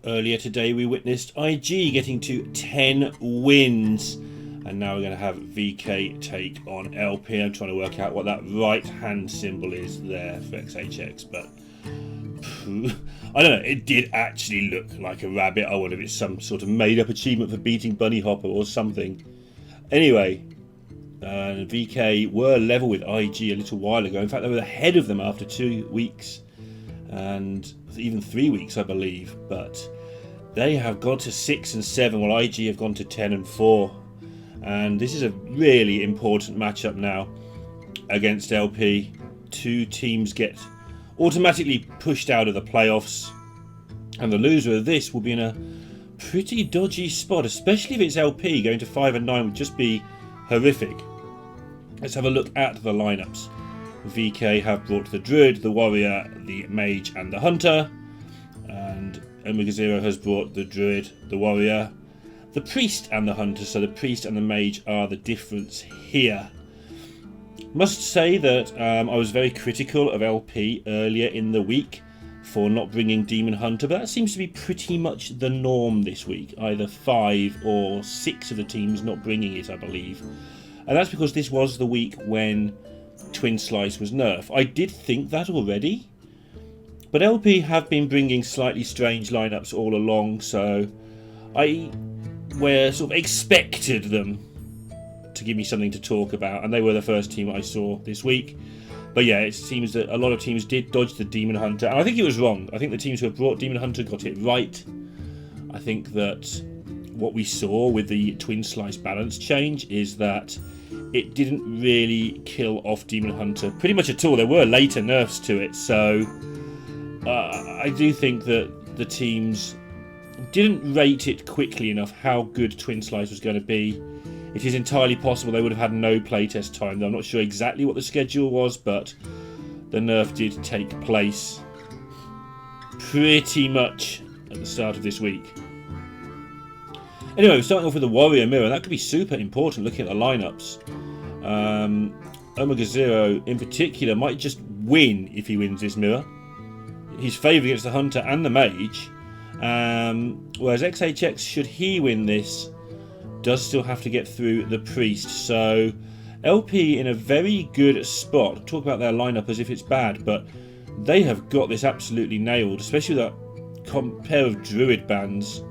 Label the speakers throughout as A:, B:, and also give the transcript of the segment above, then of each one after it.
A: Earlier today we witnessed IG getting to 10 wins. And now we're going to have VK take on LP. I'm trying to work out what that right hand symbol is there for XHX. But I don't know, it did actually look like a rabbit. I wonder if it's some sort of made up achievement for beating Bunny Hopper or something. Anyway, VK were level with IG a little while ago. In fact, they were ahead of them after 2 weeks. And even 3 weeks, I believe. But they have gone to 6 and 7, while IG have gone to 10 and 4. And this is a really important matchup now against LP. Two teams get automatically pushed out of the playoffs, and the loser of this will be in a pretty dodgy spot, especially if it's LP. Going to 5 and 9 would just be horrific. Let's have a look at the lineups. VK have brought the Druid, the Warrior, the Mage and the Hunter, and OmegaZero has brought the Druid, the Warrior, the Priest and the Hunter. So the Priest and the Mage are the difference here. Must say that I was very critical of LP earlier in the week for not bringing Demon Hunter, but that seems to be pretty much the norm this week. Either 5 or 6 of the teams not bringing it, I believe. And that's because this was the week when Twin Slice was nerfed. I did think that already, but LP have been bringing slightly strange lineups all along, so I sort of expected them to give me something to talk about, and they were the first team I saw this week. But yeah, it seems that a lot of teams did dodge the Demon Hunter, and I think it was wrong. I think the teams who have brought Demon Hunter got it right. I think that what we saw with the Twin Slice balance change is that it didn't really kill off Demon Hunter pretty much at all. There were later nerfs to it, so I do think that the teams didn't rate it quickly enough how good Twin Slice was going to be. It is entirely possible they would have had no playtest time, though I'm not sure exactly what the schedule was, but the nerf did take place pretty much at the start of this week. Anyway, we're starting off with the Warrior Mirror. That could be super important looking at the lineups. OmegaZero in particular might just win if he wins this mirror. He's favoured against the Hunter and the Mage. Whereas XHX, should he win this, does still have to get through the Priest. So LP in a very good spot. Talk about their lineup as if it's bad, but they have got this absolutely nailed, especially with that pair of Druid bands.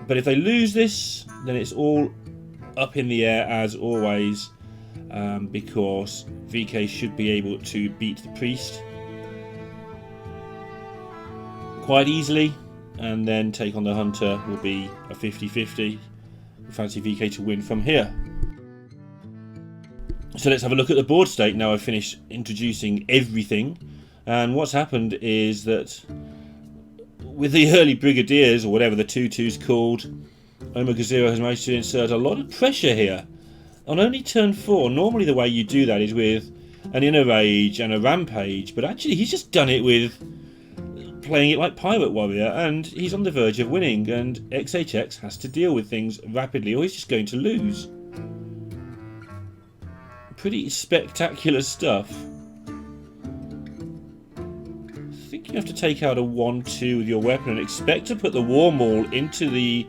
A: But if they lose this, then it's all up in the air as always, because VK should be able to beat the Priest quite easily, and then take on the Hunter will be a 50-50. Fancy VK to win from here. So let's have a look at the board state now I've finished introducing everything. And what's happened is that with the early Brigadiers, or whatever the 2-2's called, OmegaZero has managed to insert a lot of pressure here. On only turn 4, normally the way you do that is with an Inner Rage and a Rampage, but actually he's just done it with playing it like Pirate Warrior, and he's on the verge of winning, and XHX has to deal with things rapidly or he's just going to lose. Pretty spectacular stuff. I think you have to take out a 1-2 with your weapon and expect to put the War Maul into the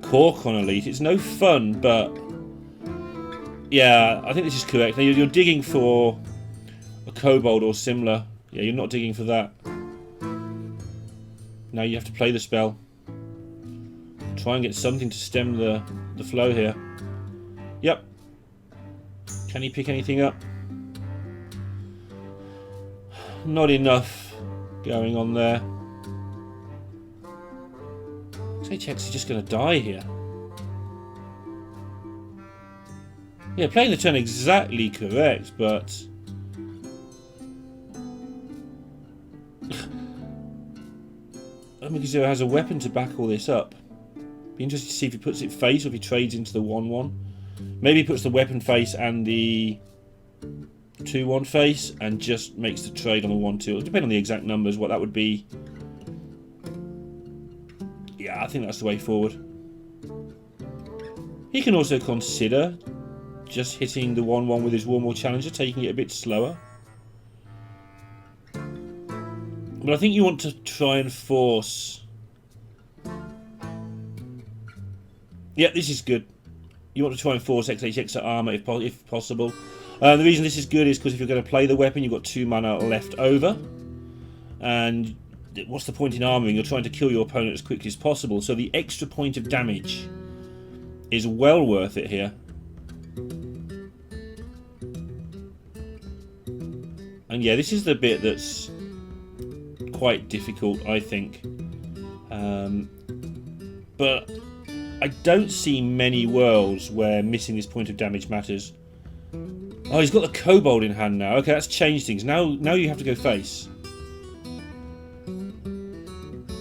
A: Cork on Elite. It's no fun, but yeah, I think this is correct. Now you're digging for a Kobold or similar. Yeah, you're not digging for that. Now you have to play the spell. Try and get something to stem the flow here. Yep. Can he pick anything up? Not enough going on there. XHX is just going to die here. Yeah, playing the turn exactly correct, but OmegaZero has a weapon to back all this up. Be interested to see if he puts it face or if he trades into the 1-1. Maybe he puts the weapon face and the 2-1 face and just makes the trade on the 1-2. It'll depend on the exact numbers, what that would be. Yeah, I think that's the way forward. He can also consider just hitting the 1-1 with his War Maul Challenger, taking it a bit slower. But I think you want to try and force Yeah, this is good. You want to try and force XHX armor if possible. The reason this is good is because if you're going to play the weapon, you've got 2 mana left over. And what's the point in armoring? You're trying to kill your opponent as quickly as possible. So the extra point of damage is well worth it here. And yeah, this is the bit that's quite difficult, I think. But I don't see many worlds where missing this point of damage matters. Oh, he's got the kobold in hand now. Okay, that's changed things. Now you have to go face.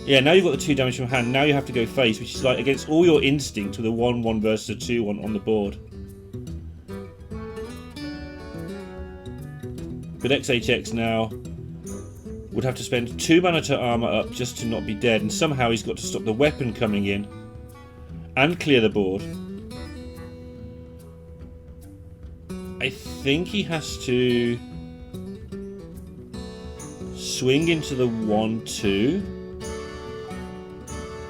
A: Yeah, now you've got the 2 damage from hand. Now you have to go face, which is like against all your instinct with a 1-1 versus a 2-1 on the board. But XHX now would have to spend 2 mana to armor up just to not be dead, and somehow he's got to stop the weapon coming in and clear the board. I think he has to swing into the 1-2.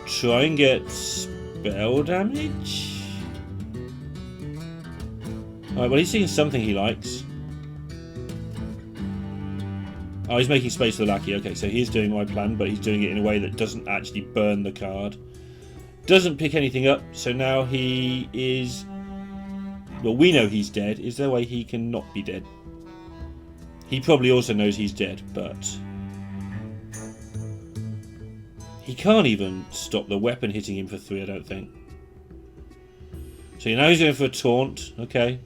A: Try and get spell damage. Alright, well, he's seeing something he likes. Oh, he's making space for the lackey. Okay, so he's doing my plan, but he's doing it in a way that doesn't actually burn the card. Doesn't pick anything up, so now he is... Well, we know he's dead. Is there a way he can not be dead? He probably also knows he's dead, but... he can't even stop the weapon hitting him for 3, I don't think. So now he's going for a taunt. Okay.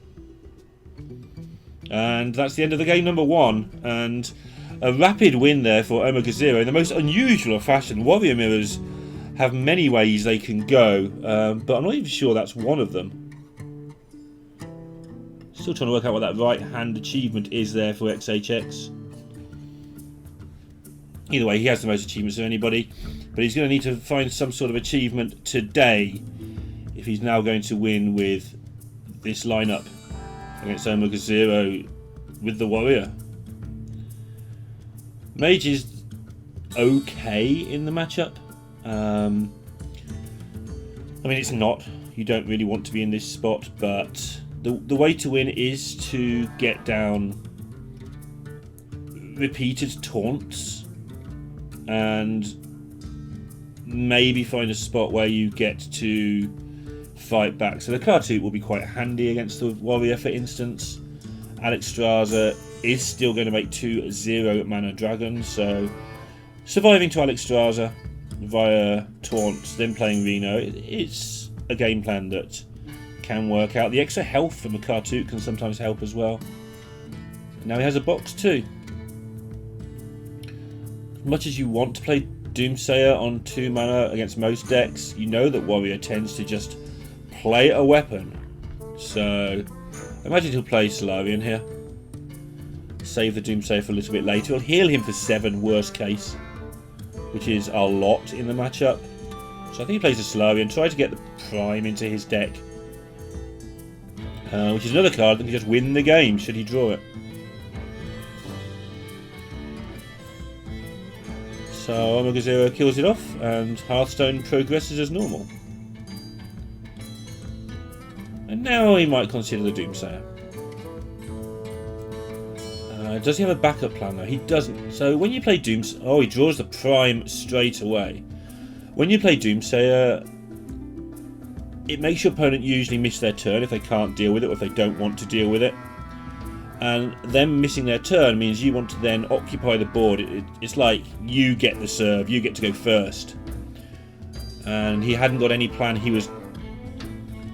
A: And that's the end of the game number 1. And a rapid win there for OmegaZero in the most unusual of fashion. Warrior Mirrors have many ways they can go, but I'm not even sure that's one of them. Still trying to work out what that right hand achievement is there for XHX. Either way, he has the most achievements of anybody, but he's going to need to find some sort of achievement today if he's now going to win with this lineup against OmegaZero with the Warrior. Mage is okay in the matchup. I mean, it's not. You don't really want to be in this spot, but the way to win is to get down repeated taunts and maybe find a spot where you get to fight back. So the Kartoot will be quite handy against the Warrior, for instance. Alexstrasza is still going to make 2 0-mana dragons, so surviving to Alexstrasza via taunts, then playing Reno, it's a game plan that can work out. The extra health from the Kartoot can sometimes help as well. Now he has a box too. As much as you want to play Doomsayer on 2 mana against most decks, you know that Warrior tends to just play a weapon. So I imagine he'll play Solarian here. Save the Doomsayer for a little bit later. He'll heal him for 7, worst case, which is a lot in the matchup. So I think he plays a Solarian, try to get the Prime into his deck, which is another card that can just win the game should he draw it. So OmegaZero kills it off, and Hearthstone progresses as normal. And now he might consider the Doomsayer. Does he have a backup plan though? He doesn't. So when you play Doomsayer... Oh, he draws the Prime straight away. When you play Doomsayer, it makes your opponent usually miss their turn if they can't deal with it, or if they don't want to deal with it. And them missing their turn means you want to then occupy the board. It's like you get the serve, you get to go first. And he hadn't got any plan he was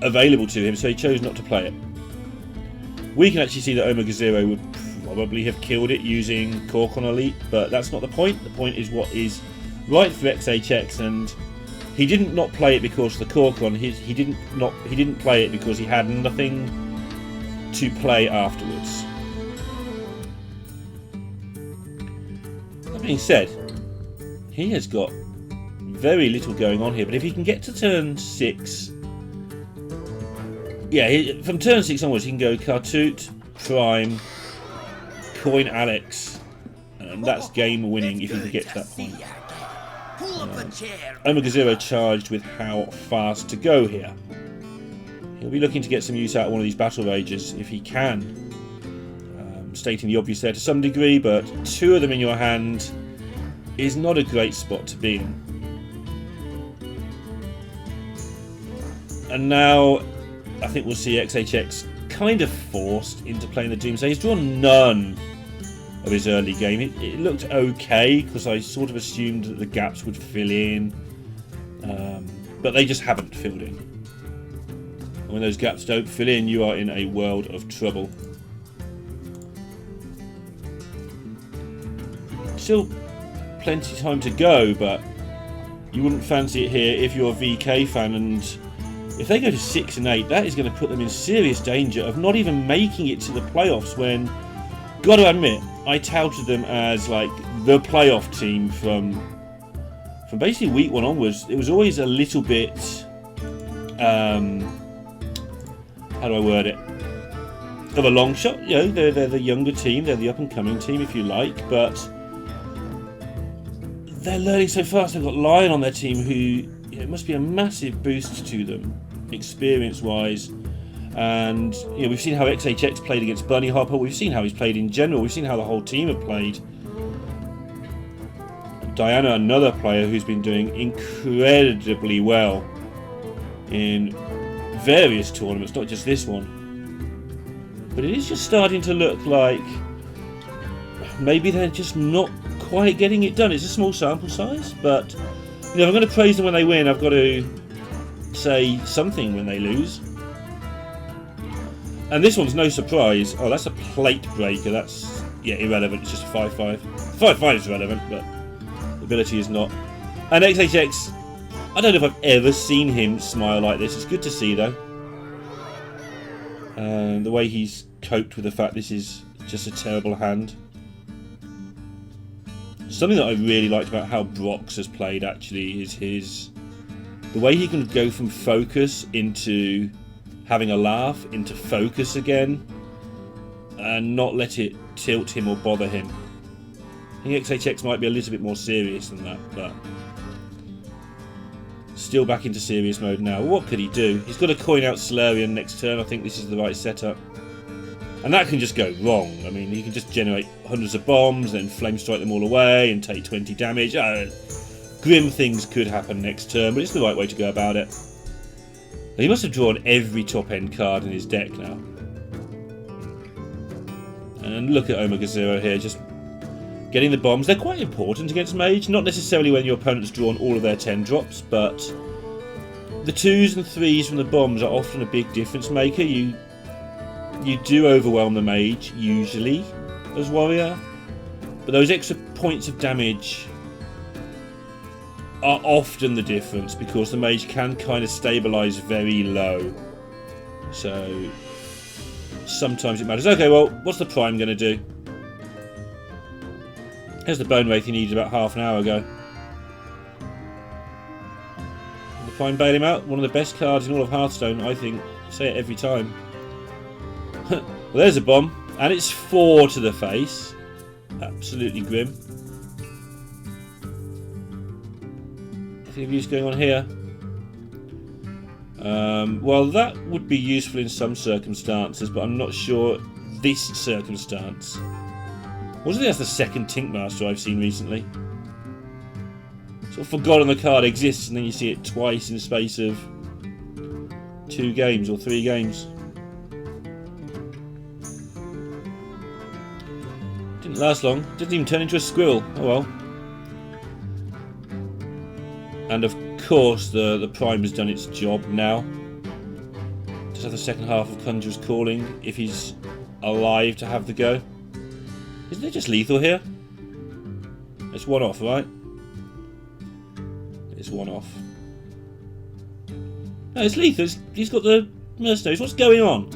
A: available to him, so he chose not to play it. We can actually see that OmegaZero would probably have killed it using Cork on Elite, but that's not the point. The point is what is right for XHX, and he didn't not play it because of the Cork on. He didn't play it because he had nothing to play afterwards. That being said, he has got very little going on here, but if he can get to turn 6, yeah, from turn 6 onwards he can go Kartoot, Prime, Coin Alex, and that's game winning if he can get to that point. OmegaZero charged with how fast to go here. He'll be looking to get some use out of one of these battle rages if he can. Stating the obvious there to some degree, but 2 of them in your hand is not a great spot to be in. And now I think we'll see XHX kind of forced into playing the Doomsday. He's drawn none of his early game. It looked okay because I sort of assumed that the gaps would fill in, but they just haven't filled in. And when those gaps don't fill in, you are in a world of trouble. Still plenty of time to go, but you wouldn't fancy it here if you're a VK fan, and if they go to 6 and 8, that is going to put them in serious danger of not even making it to the playoffs, when, gotta admit, I touted them as like the playoff team from basically week 1 onwards. It was always a little bit how do I word it, of a long shot. You know, they're the younger team, they're the up and coming team if you like, but they're learning so fast. They've got Lion on their team, who, you know, it must be a massive boost to them, experience-wise. And you know, we've seen how XHX played against Bunny Hopper. We've seen how he's played in general. We've seen how the whole team have played. Diana, another player who's been doing incredibly well in various tournaments, not just this one. But it is just starting to look like maybe they're just not quite getting it done. It's a small sample size, but you know, if I'm going to praise them when they win, I've got to say something when they lose. And this one's no surprise. Oh, that's a plate breaker. That's, yeah, irrelevant. It's just a 5-5. 5-5 is relevant, but the ability is not. And XHX, I don't know if I've ever seen him smile like this. It's good to see, though. And the way he's coped with the fact this is just a terrible hand. Something that I really liked about how Brox has played, actually, is the way he can go from focus into having a laugh, into focus again, and not let it tilt him or bother him. I think XHX might be a little bit more serious than that, but still back into serious mode now. What could he do? He's got to coin out Solarian next turn. I think this is the right setup. And that can just go wrong. I mean, he can just generate hundreds of bombs, then flame strike them all away and take 20 damage. Grim things could happen next turn, but it's the right way to go about it. He must have drawn every top end card in his deck now. And look at OmegaZero here, just getting the bombs. They're quite important against Mage, not necessarily when your opponent's drawn all of their 10 drops, but the 2s and 3s from the bombs are often a big difference maker. You do overwhelm the Mage, usually, as Warrior, but those extra points of damage are often the difference, because the Mage can kind of stabilise very low. So sometimes it matters. Okay, well, what's the Prime going to do? Here's the Bone Wraith he needed about half an hour ago. Will the Prime bail him out? One of the best cards in all of Hearthstone, I think. I say it every time. Well, there's a bomb, and it's 4 to the face. Absolutely grim. Anything of use going on here? Well, that would be useful in some circumstances, but I'm not sure this circumstance. Wasn't it? That's the second Tinkmaster I've seen recently. Sort of forgotten the card exists, and then you see it twice in the space of 2 games or 3 games. Didn't last long. Didn't even turn into a squirrel. Oh well. And of course the Prime has done its job now. Just have the second half of Conjurer's Calling if he's alive to have the go. Isn't it just lethal here? It's 1 off, right? It's 1 off. No, it's lethal. He's got the mercenaries. What's going on?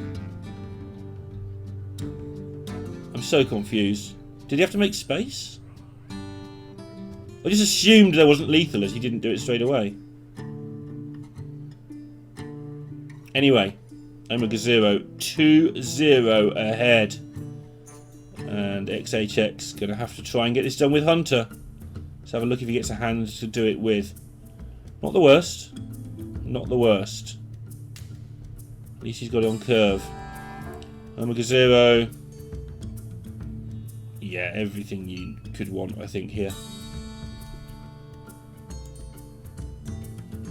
A: I'm so confused. Did he have to make space? I just assumed there wasn't lethal as he didn't do it straight away. Anyway, OmegaZero 2-0 ahead. And XHX going to have to try and get this done with Hunter. Let's have a look if he gets a hand to do it with. Not the worst. Not the worst. At least he's got it on curve. OmegaZero. Yeah, everything you could want, I think, here.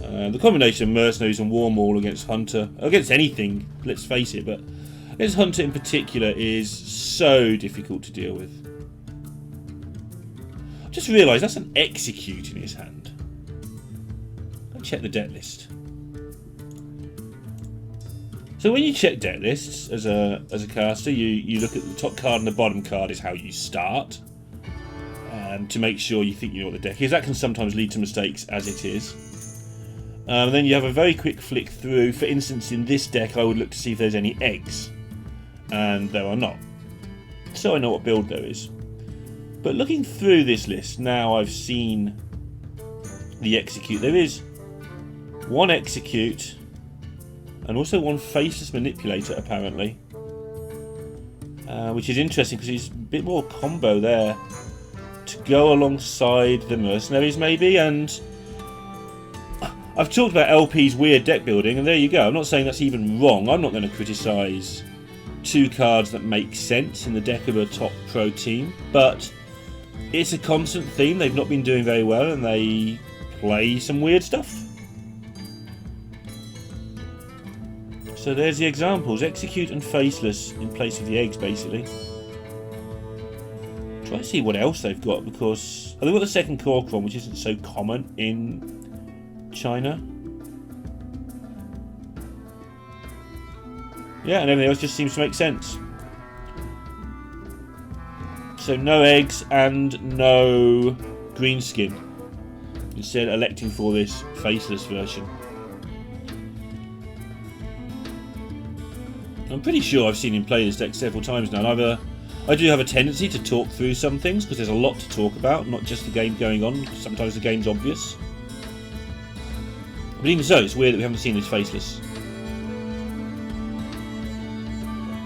A: The combination of Mercenaries and Warmaul against Hunter, against anything, let's face it, but against Hunter in particular is so difficult to deal with. I just realised that's an Execute in his hand. Go check the deck list. So when you check deck lists as a caster, you look at the top card and the bottom card is how you start. To make sure you think you know what the deck is. That can sometimes lead to mistakes as it is. Then you have a very quick flick through. For instance, in this deck I would look to see if there's any eggs. And there are not. So I know what build there is. But looking through this list, now I've seen the Execute. There is one Execute and also one Faceless Manipulator apparently. Which is interesting because he's a bit more combo there to go alongside the Mercenaries maybe. And I've talked about LP's weird deck building, and there you go. I'm not saying that's even wrong. I'm not going to criticise two cards that make sense in the deck of a top pro team, but it's a constant theme. They've not been doing very well, and they play some weird stuff. So there's the examples. Execute and Faceless in place of the eggs, basically. Try to see what else they've got, because they've got the second Corcoran, which isn't so common in China. Yeah, and everything else just seems to make sense. So no eggs and no green skin. Instead electing for this Faceless version. I'm pretty sure I've seen him play this deck several times now. And I do have a tendency to talk through some things because there's a lot to talk about, not just the game going on. Sometimes the game's obvious. But even so, it's weird that we haven't seen this Faceless.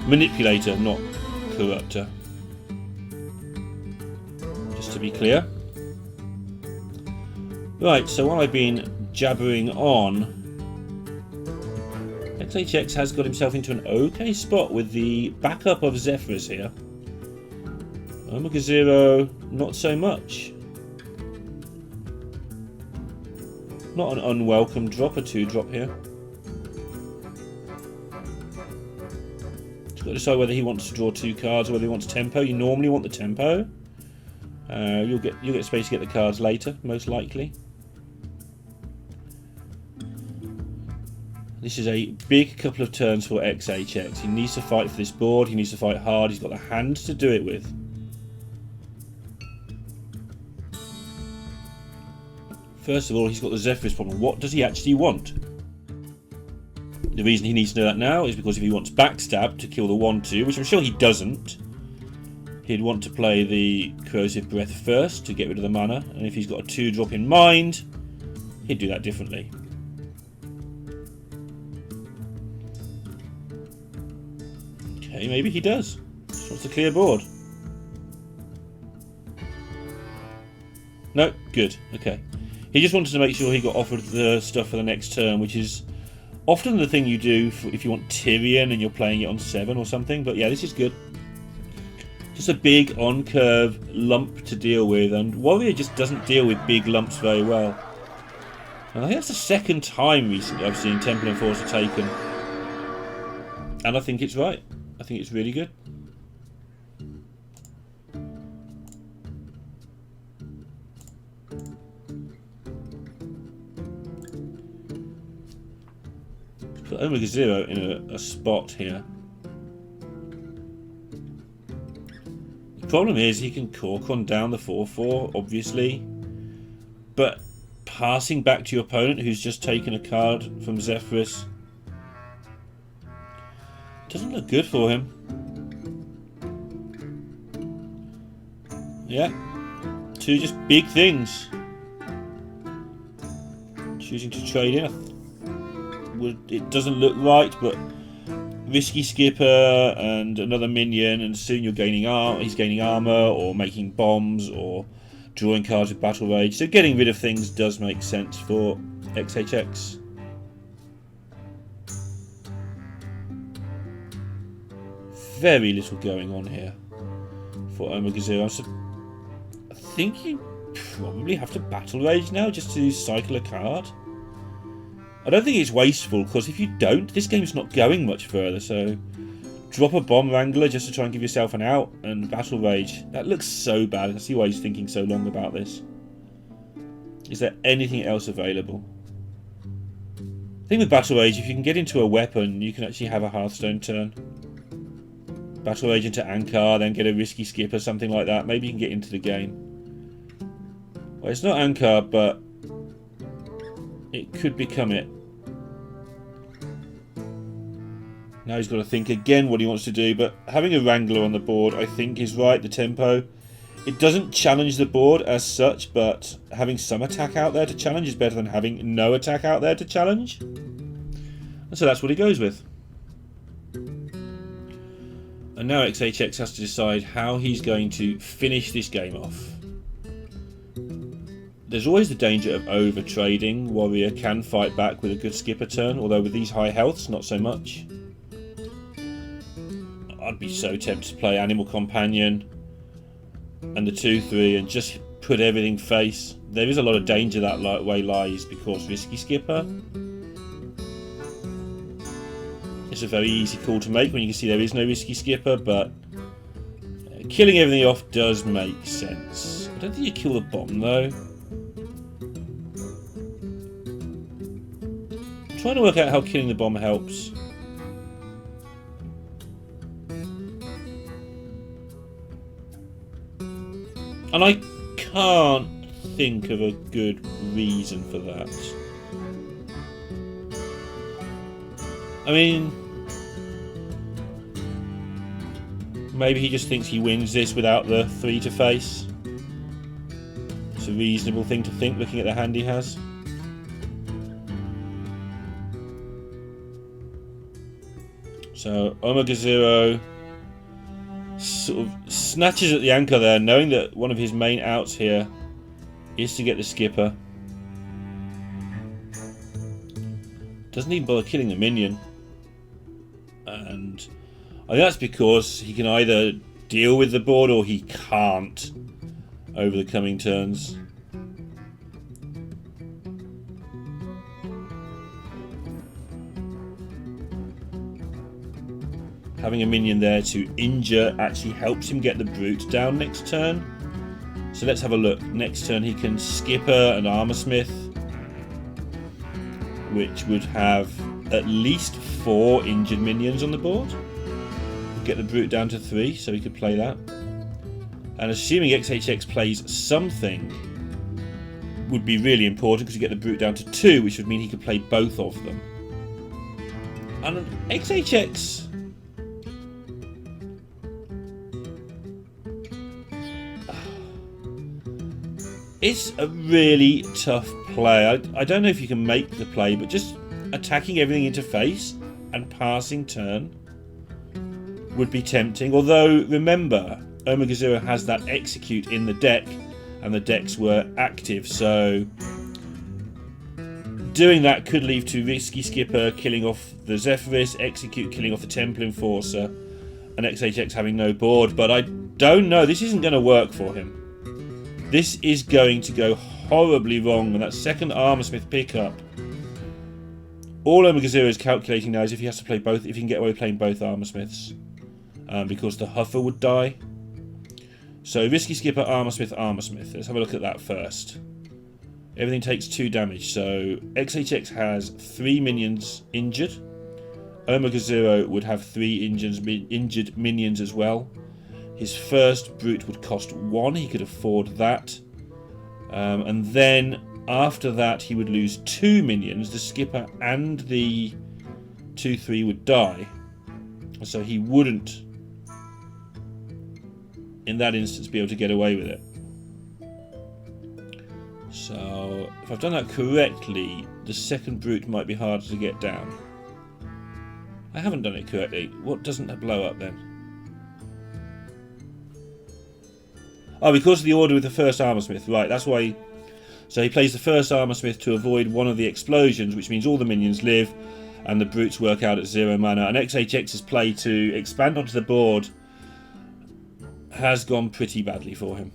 A: Manipulator, not Corruptor. Just to be clear. Right, so while I've been jabbering on, XHX has got himself into an okay spot with the backup of Zephyrus here. OmegaZero, not so much. Not an unwelcome drop, a 2-drop here. He's got to decide whether he wants to draw 2 cards or whether he wants tempo. You normally want the tempo. You'll get space to get the cards later, most likely. This is a big couple of turns for XHX. He needs to fight for this board. He needs to fight hard. He's got the hand to do it with. First of all, he's got the Zephyrus problem. What does he actually want? The reason he needs to know that now is because if he wants Backstab to kill the 1-2, which I'm sure he doesn't, he'd want to play the Corrosive Breath first to get rid of the mana. And if he's got a 2-drop in mind, he'd do that differently. Okay, maybe he does. Just wants to clear board. No, good. Okay. He just wanted to make sure he got offered the stuff for the next turn, which is often the thing you do if you want Tyrion and you're playing it on 7 or something. But yeah, this is good. Just a big on-curve lump to deal with, and Warrior just doesn't deal with big lumps very well. And I think that's the second time recently I've seen Temple Enforcer taken. And I think it's right. I think it's really good. Put OmegaZero in a spot here. The problem is he can Corcoran down the 4-4, obviously, but passing back to your opponent who's just taken a card from Zephyrus doesn't look good for him. Yeah, 2 just big things. Choosing to trade in. It doesn't look right, but Risky Skipper and another minion, and soon you're gaining he's gaining armor or making bombs or drawing cards with Battle Rage. So getting rid of things does make sense for XHX. very little going on here for OmegaZero. So I think you probably have to Battle Rage now just to cycle a card. I don't think it's wasteful, because if you don't, this game's not going much further, so drop a Bomb Wrangler just to try and give yourself an out, and Battle Rage. That looks so bad. I can see why he's thinking so long about this. Is there anything else available? I think with Battle Rage, if you can get into a weapon, you can actually have a Hearthstone turn. Battle Rage into Ankar, then get a Risky Skip or something like that. Maybe you can get into the game. Well, it's not Ankar, but it could become it. Now he's got to think again what he wants to do, but having a Wrangler on the board, I think, is right. The tempo. It doesn't challenge the board as such, but having some attack out there to challenge is better than having no attack out there to challenge. And so that's what he goes with. And now XHX has to decide how he's going to finish this game off. There's always the danger of over trading. Warrior can fight back with a good skipper turn, although with these high healths, not so much. I'd be so tempted to play Animal Companion and the 2-3 and just put everything face. There is a lot of danger that way lies, because Risky Skipper. It's a very easy call to make when you can see there is no Risky Skipper, but killing everything off does make sense. I don't think you kill the bomb though. I'm trying to work out how killing the bomb helps. And I can't think of a good reason for that. I mean, maybe he just thinks he wins this without the 3 to face. It's a reasonable thing to think, looking at the hand he has. So OmegaZero sort of snatches at the anchor there, knowing that one of his main outs here is to get the skipper. Doesn't even bother killing the minion. And I think that's because he can either deal with the board or he can't over the coming turns. Having a minion there to injure actually helps him get the brute down next turn. So let's have a look. Next turn he can skipper an armor smith, which would have at least 4 injured minions on the board. Get the brute down to 3, so he could play that. And assuming XHX plays something would be really important, because you get the brute down to 2, which would mean he could play both of them. And XHX... it's a really tough play. I don't know if you can make the play, but just attacking everything into face and passing turn would be tempting. Although, remember, OmegaZero has that execute in the deck, and the decks were active, so doing that could lead to Risky Skipper killing off the Zephyrus, execute killing off the Temple Enforcer, and XHX having no board. But I don't know. This isn't going to work for him. This is going to go horribly wrong when that second Armorsmith pickup. All OmegaZero is calculating now is if he has to play both, if he can get away with playing both Armorsmiths, because the Huffer would die. So Risky Skipper, Armorsmith, Armorsmith. Let's have a look at that first. Everything takes 2 damage. So XHX has 3 minions injured. OmegaZero would have 3 injured minions as well. His first brute would cost 1. He could afford that. And then after that he would lose 2 minions. The skipper and the 2-3 would die. So he wouldn't, in that instance, be able to get away with it. So if I've done that correctly, the second brute might be harder to get down. I haven't done it correctly. What doesn't that blow up then? Oh, because of the order with the first Armorsmith. Right, that's why. So he plays the first Armorsmith to avoid one of the explosions, which means all the minions live. and the brutes work out at 0 mana. And XHX's play to expand onto the board has gone pretty badly for him.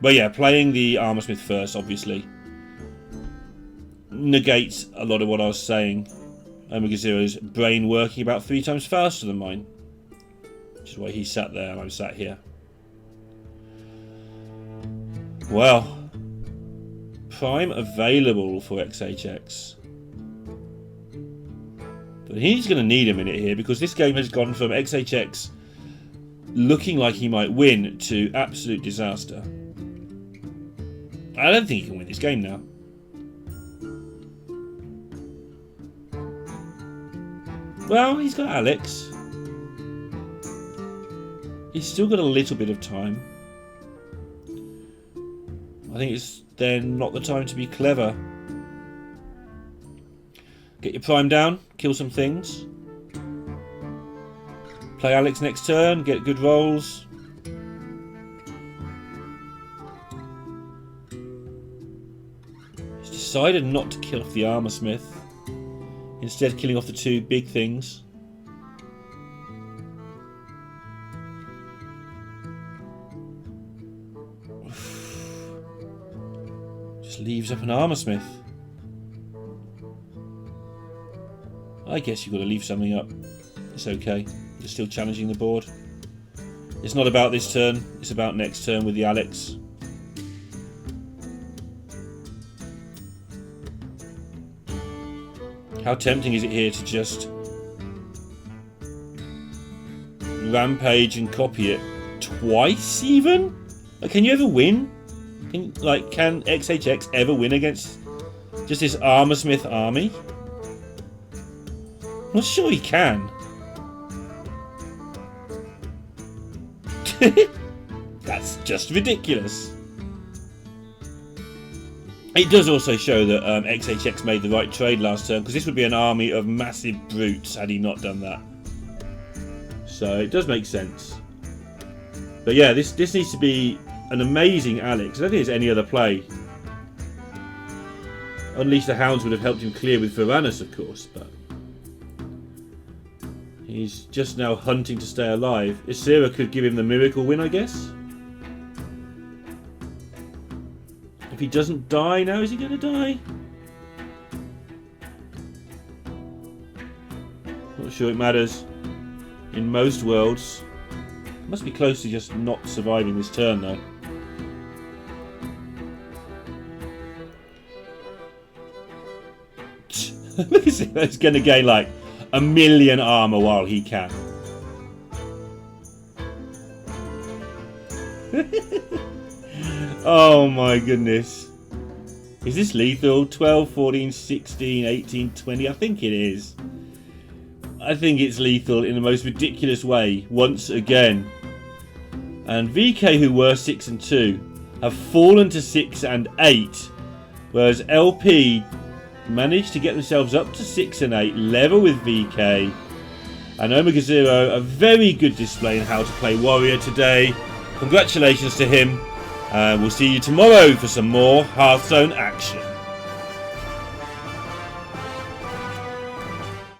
A: But yeah, playing the Armorsmith first, obviously, negates a lot of what I was saying. OmegaZero's brain working about 3 times faster than mine. Which is why he sat there and I'm sat here. Well, Prime available for XHX. But he's going to need a minute here because this game has gone from XHX looking like he might win to absolute disaster. I don't think he can win this game now. Well, he's got Alex. He's still got a little bit of time. I think it's then not the time to be clever. Get your Prime down, kill some things. Play Alex next turn, get good rolls. He's decided not to kill off the Armorsmith. Instead killing off the 2 big things. Just leaves up an Armorsmith. I guess you've got to leave something up. It's okay. You're still challenging the board. It's not about this turn. It's about next turn with the Alex. How tempting is it here to just rampage and copy it twice even? Like, can you ever win? Can XHX ever win against just this Armorsmith army? I'm not sure he can. That's just ridiculous. It does also show that XHX made the right trade last turn, because this would be an army of massive brutes had he not done that. So it does make sense. But yeah, this needs to be an amazing Alex. I don't think there's any other play. Unleash the Hounds would have helped him clear with Varanus, of course, but he's just now hunting to stay alive. Ysera could give him the miracle win, I guess. If he doesn't die now, is he going to die? Not sure it matters. In most worlds. Must be close to just not surviving this turn, though. Look at him. He's going to gain like 1,000,000 armor while he can. Oh my goodness. Is this lethal? 12, 14, 16, 18, 20? I think it is. I think it's lethal in the most ridiculous way, once again. And VK, who were 6 and 2, have fallen to 6 and 8. Whereas LP managed to get themselves up to 6 and 8, level with VK. And OmegaZero, a very good display in how to play Warrior today. Congratulations to him. We'll see you tomorrow for some more Hearthstone action.